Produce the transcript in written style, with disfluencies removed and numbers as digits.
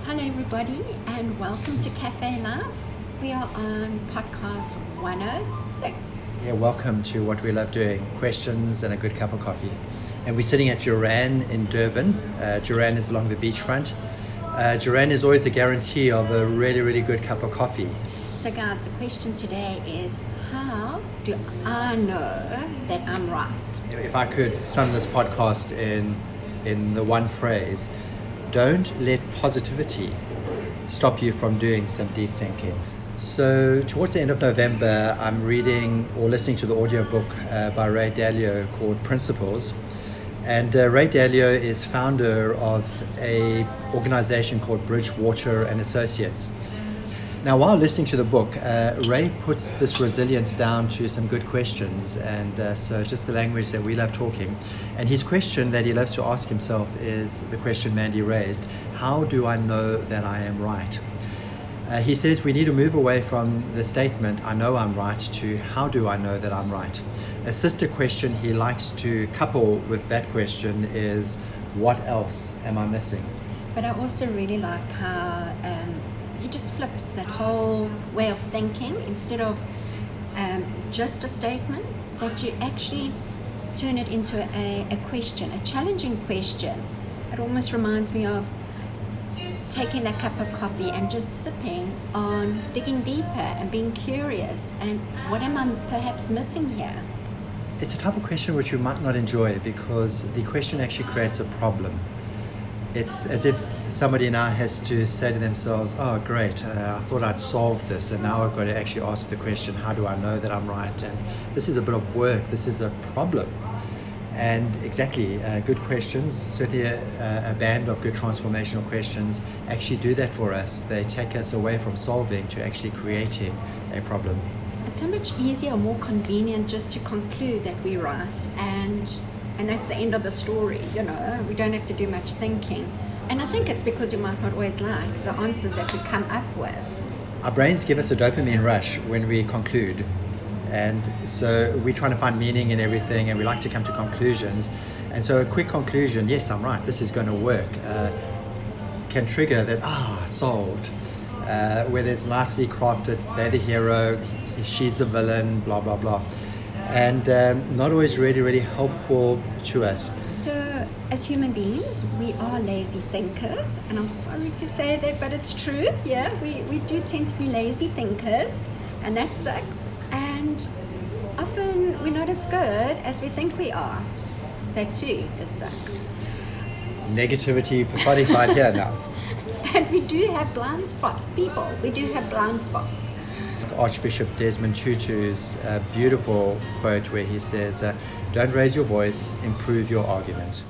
Hello everybody and welcome to Cafe Love. We are on podcast 106. Yeah, welcome to what we love doing, questions and a good cup of coffee. And we're sitting at Duran in Durban. Duran is along the beachfront. Duran is always a guarantee of a really, really good cup of coffee. So guys, the question today is, how do I know that I'm right? If I could sum this podcast in the one phrase, don't let positivity stop you from doing some deep thinking. So towards the end of November, I'm reading or listening to the audiobook by Ray Dalio called Principles. And Ray Dalio is founder of a organization called Bridgewater Associates. Now, while listening to the book, Ray puts this resilience down to some good questions, and so just the language that we love talking. And his question that he loves to ask himself is the question Mandy raised: how do I know that I am right? He says we need to move away from the statement, I know I'm right, to how do I know that I'm right? A sister question he likes to couple with that question is, what else am I missing? But I also really like how he just flips that whole way of thinking. Instead of just a statement, that you actually turn it into a question, a challenging question. It almost reminds me of taking that cup of coffee and just sipping on digging deeper and being curious, and what am I perhaps missing here? It's a type of question which you might not enjoy because the question actually creates a problem. It's as if somebody now has to say to themselves, oh great, I thought I'd solved this, and now I've got to actually ask the question, how do I know that I'm right? And this is a bit of work, this is a problem. And exactly, good questions, certainly a band of good transformational questions actually do that for us. They take us away from solving to actually creating a problem. It's so much easier, more convenient just to conclude that we're right, and that's the end of the story. We don't have to do much thinking. And I think it's because we might not always like the answers that we come up with. Our brains give us a dopamine rush when we conclude. And so we're trying to find meaning in everything, and we like to come to conclusions. And so a quick conclusion, yes, I'm right, this is going to work, can trigger that, solved. Where there's nicely crafted, they're the hero, she's the villain, blah, blah, blah. And not always really, really helpful to us. So as human beings, we are lazy thinkers. And I'm sorry to say that, but it's true. Yeah, we do tend to be lazy thinkers. And that sucks. And often we're not as good as we think we are. That too, it sucks. Negativity personified here now. And we do have blind spots, people. We do have blind spots. Archbishop Desmond Tutu's beautiful quote where he says, don't raise your voice, improve your argument.